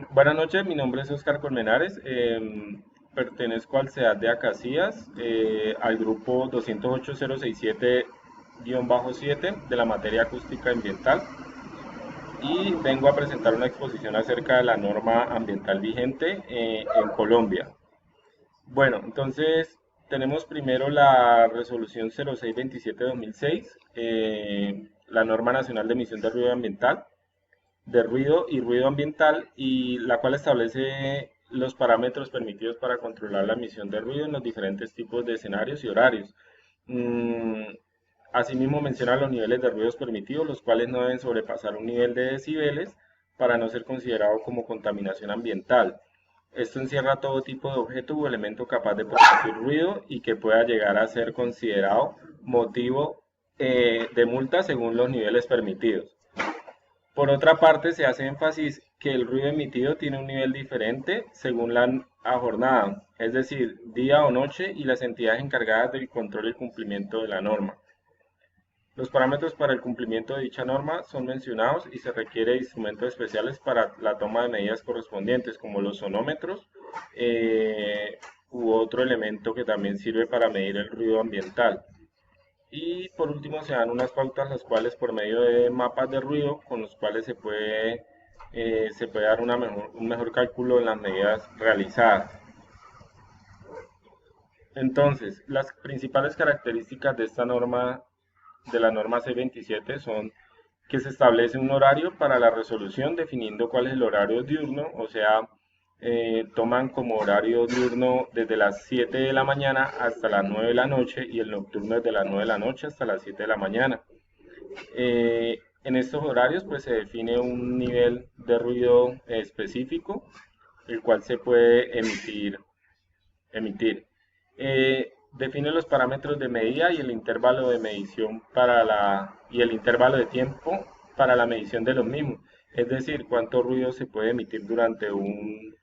Buenas noches, mi nombre es Oscar Colmenares, pertenezco al CEAD de Acacías, al grupo 208067-7 de la materia acústica ambiental y vengo a presentar una exposición acerca de la norma ambiental vigente en Colombia. Bueno, entonces tenemos primero la resolución 0627-2006, la norma nacional de emisión de ruido ambiental de ruido y ruido ambiental, y la cual establece los parámetros permitidos para controlar la emisión de ruido en los diferentes tipos de escenarios y horarios. Mm, Asimismo menciona los niveles de ruidos permitidos, los cuales no deben sobrepasar un nivel de decibeles para no ser considerado como contaminación ambiental. Esto encierra todo tipo de objeto o elemento capaz de producir ruido y que pueda llegar a ser considerado motivo de multa según los niveles permitidos. Por otra parte, se hace énfasis que el ruido emitido tiene un nivel diferente según la jornada, es decir, día o noche, y las entidades encargadas del control y cumplimiento de la norma. Los parámetros para el cumplimiento de dicha norma son mencionados y se requiere de instrumentos especiales para la toma de medidas correspondientes, como los sonómetros eh, u otro elemento que también sirve para medir el ruido ambiental. Y por último se dan unas pautas las cuales por medio de mapas de ruido con los cuales se puede dar un mejor cálculo en las medidas realizadas. Entonces, las principales características de esta norma, de la norma C27, son que se establece un horario para la resolución definiendo cuál es el horario diurno, o sea, toman como horario diurno desde las 7 de la mañana hasta las 9 de la noche y el nocturno desde las 9 de la noche hasta las 7 de la mañana. En estos horarios pues se define un nivel de ruido específico, el cual se puede emitir. Define los parámetros de medida y el intervalo de medición y el intervalo de tiempo para la medición de los mismos. Es decir, cuánto ruido se puede emitir durante un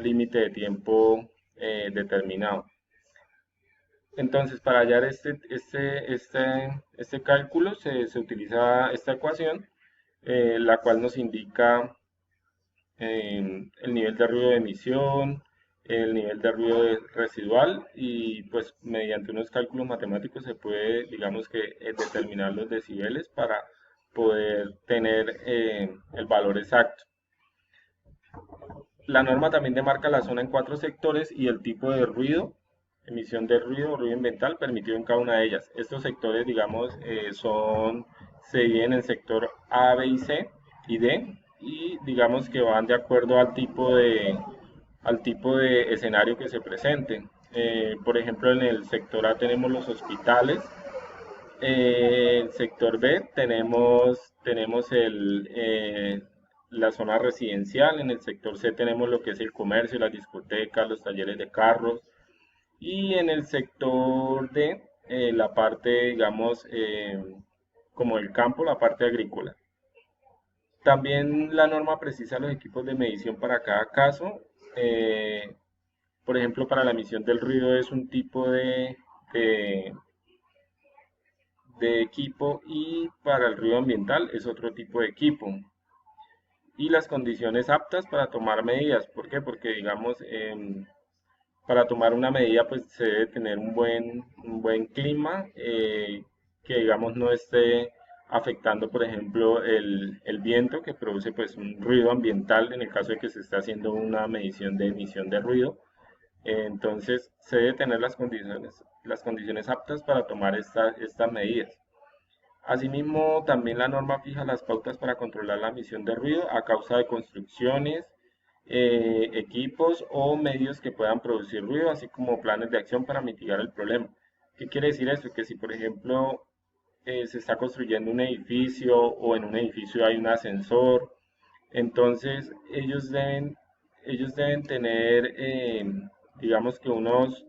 límite de tiempo determinado. Entonces, para hallar este cálculo se utiliza esta ecuación, la cual nos indica el nivel de ruido de emisión, el nivel de ruido residual, y pues mediante unos cálculos matemáticos se puede, digamos que, determinar los decibeles para poder tener el valor exacto. La norma también demarca la zona en cuatro sectores y el tipo de ruido, emisión de ruido, ruido ambiental permitido en cada una de ellas. Estos sectores, digamos, se dividen en sector A, B y C y D, y digamos que van de acuerdo al tipo de escenario que se presente. Por ejemplo, en el sector A tenemos los hospitales, el sector B tenemos la zona residencial, en el sector C tenemos lo que es el comercio, las discotecas, los talleres de carros, y en el sector D la parte, digamos, como el campo, la parte agrícola. También la norma precisa los equipos de medición para cada caso. eh, por ejemplo, para la emisión del ruido es un tipo de, de equipo, y para el ruido ambiental es otro tipo de equipo. Y las condiciones aptas para tomar medidas. ¿Por qué? Porque, digamos, para tomar una medida pues se debe tener un buen clima, que digamos no esté afectando, por ejemplo, el viento, que produce pues un ruido ambiental en el caso de que se esté haciendo una medición de emisión de ruido. Entonces se debe tener las condiciones aptas para tomar estas medidas. Asimismo, también la norma fija las pautas para controlar la emisión de ruido a causa de construcciones, equipos o medios que puedan producir ruido, así como planes de acción para mitigar el problema. ¿Qué quiere decir esto? Que si, por ejemplo, se está construyendo un edificio o en un edificio hay un ascensor, entonces ellos deben tener, digamos que unos,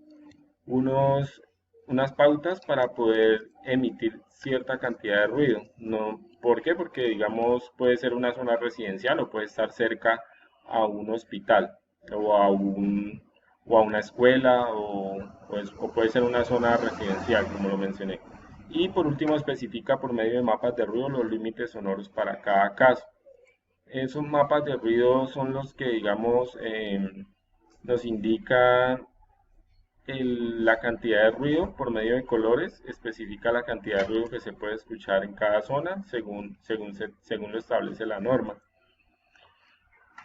unas pautas para poder emitir cierta cantidad de ruido. No, ¿por qué? Porque, digamos, puede ser una zona residencial o puede estar cerca a un hospital o o a una escuela, o puede ser una zona residencial, como lo mencioné. Y por último, especifica por medio de mapas de ruido los límites sonoros para cada caso. esos mapas de ruido son los que, digamos, nos indican la cantidad de ruido por medio de colores, especifica la cantidad de ruido que se puede escuchar en cada zona según lo establece la norma.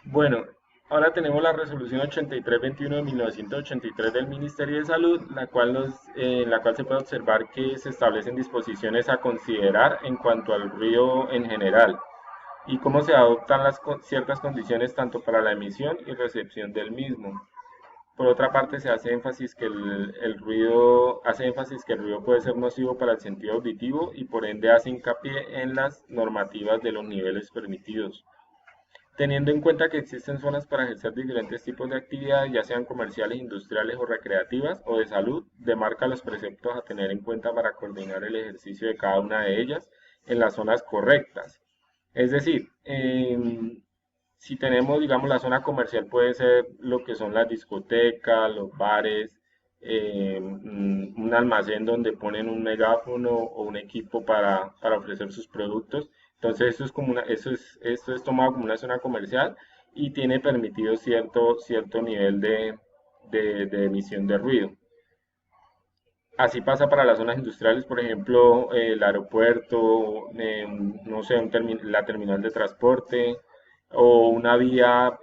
Bueno, ahora tenemos la resolución 8321 de 1983 del Ministerio de Salud, en la cual se puede observar que se establecen disposiciones a considerar en cuanto al ruido en general y cómo se adoptan ciertas condiciones tanto para la emisión y recepción del mismo. Por otra parte, se hace énfasis que el ruido puede ser nocivo para el sentido auditivo y por ende hace hincapié en las normativas de los niveles permitidos. Teniendo en cuenta que existen zonas para ejercer diferentes tipos de actividades, ya sean comerciales, industriales o recreativas o de salud, demarca los preceptos a tener en cuenta para coordinar el ejercicio de cada una de ellas en las zonas correctas. Es decir, si tenemos, digamos, la zona comercial puede ser lo que son las discotecas, los bares, un almacén donde ponen un megáfono o un equipo para ofrecer sus productos. Entonces esto es tomado como una zona comercial y tiene permitido cierto nivel de emisión de ruido. Así pasa para las zonas industriales, por ejemplo, el aeropuerto, no sé, la terminal de transporte o una vía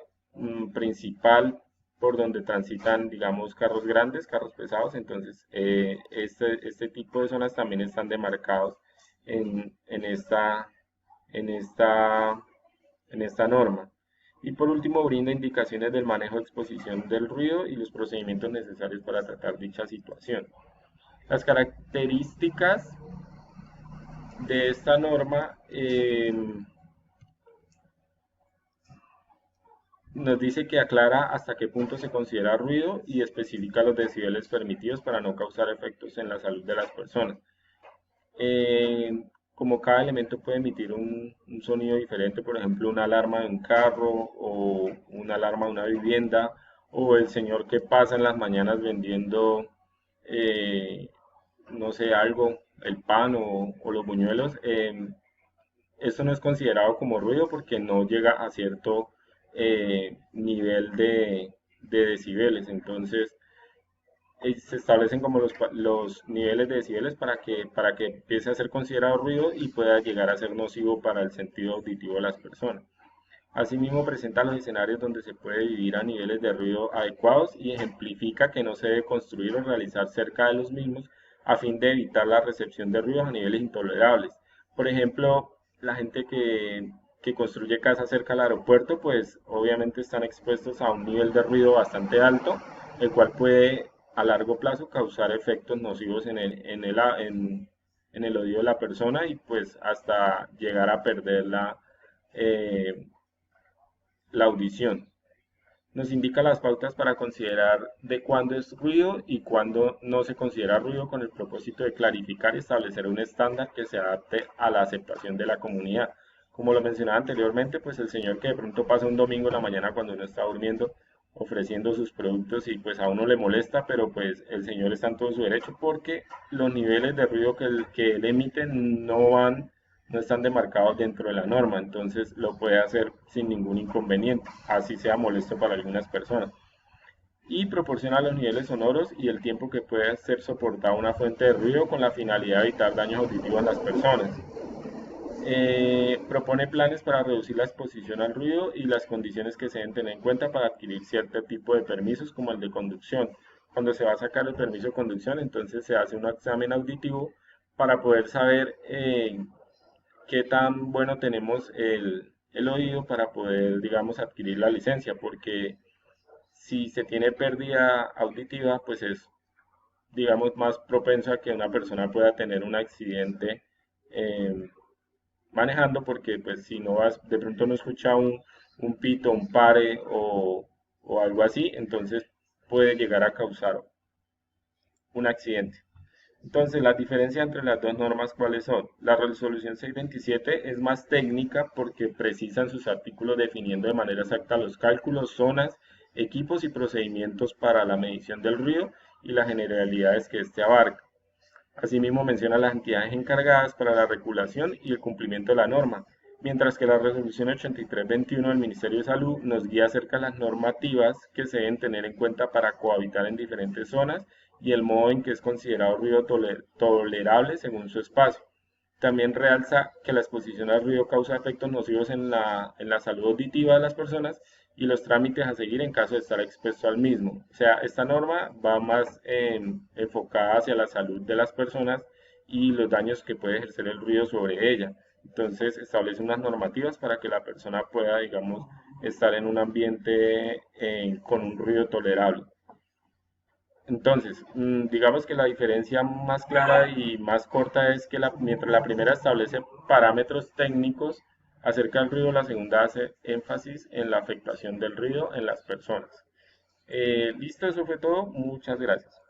principal por donde transitan, digamos, carros grandes, carros pesados. Entonces, este tipo de zonas también están demarcados en en esta, en esta norma. Y por último, brinda indicaciones del manejo de exposición del ruido y los procedimientos necesarios para tratar dicha situación. Las características de esta norma nos dice que aclara hasta qué punto se considera ruido y especifica los decibeles permitidos para no causar efectos en la salud de las personas. Eh, Como cada elemento puede emitir un sonido diferente, por ejemplo, una alarma de un carro o una alarma de una vivienda o el señor que pasa en las mañanas vendiendo eh, no sé, algo, el pan o los buñuelos, esto no es considerado como ruido porque no llega a cierto nivel de decibeles. Entonces, se establecen como los niveles de decibeles para que empiece a ser considerado ruido y pueda llegar a ser nocivo para el sentido auditivo de las personas. Asimismo, presenta los escenarios donde se puede vivir a niveles de ruido adecuados y ejemplifica que no se debe construir o realizar cerca de los mismos a fin de evitar la recepción de ruidos a niveles intolerables. Por ejemplo, la gente que construye casas cerca del aeropuerto, pues obviamente están expuestos a un nivel de ruido bastante alto, el cual puede a largo plazo causar efectos nocivos en el oído de la persona y pues hasta llegar a perder eh, la audición. Nos indica las pautas para considerar de cuándo es ruido y cuándo no se considera ruido con el propósito de clarificar y establecer un estándar que se adapte a la aceptación de la comunidad. Como lo mencionaba anteriormente, pues el señor que de pronto pasa un domingo en la mañana cuando uno está durmiendo ofreciendo sus productos y pues a uno le molesta, pero pues el señor está en todo su derecho porque los niveles de ruido que él emite no están demarcados dentro de la norma, entonces lo puede hacer sin ningún inconveniente, así sea molesto para algunas personas. Y proporciona los niveles sonoros y el tiempo que puede ser soportada una fuente de ruido con la finalidad de evitar daños auditivos en las personas. Propone planes para reducir la exposición al ruido y las condiciones que se deben tener en cuenta para adquirir cierto tipo de permisos como el de conducción. Cuando se va a sacar el permiso de conducción, entonces se hace un examen auditivo para poder saber qué tan bueno tenemos el oído para poder, digamos, adquirir la licencia, porque si se tiene pérdida auditiva, pues es, digamos, más propenso a que una persona pueda tener un accidente manejando, porque pues si no vas, de pronto no escucha un pito, un pare o algo así, entonces puede llegar a causar un accidente. Entonces, las diferencias entre las dos normas, ¿cuáles son? La resolución 627 es más técnica porque precisa en sus artículos definiendo de manera exacta los cálculos, zonas, equipos y procedimientos para la medición del ruido y las generalidades que éste abarca. Asimismo, menciona las entidades encargadas para la regulación y el cumplimiento de la norma. mientras que la resolución 8321 del Ministerio de Salud nos guía acerca de las normativas que se deben tener en cuenta para cohabitar en diferentes zonas y el modo en que es considerado ruido tolerable según su espacio. También realza que la exposición al ruido causa efectos nocivos en la salud auditiva de las personas y los trámites a seguir en caso de estar expuesto al mismo. O sea, esta norma va más enfocada hacia la salud de las personas y los daños que puede ejercer el ruido sobre ella. Entonces, establece unas normativas para que la persona pueda, digamos, estar en un ambiente con un ruido tolerable. Entonces, digamos que la diferencia más clara y más corta es que mientras la primera establece parámetros técnicos acerca del ruido, la segunda hace énfasis en la afectación del ruido en las personas. Listo, eso fue todo. Muchas gracias.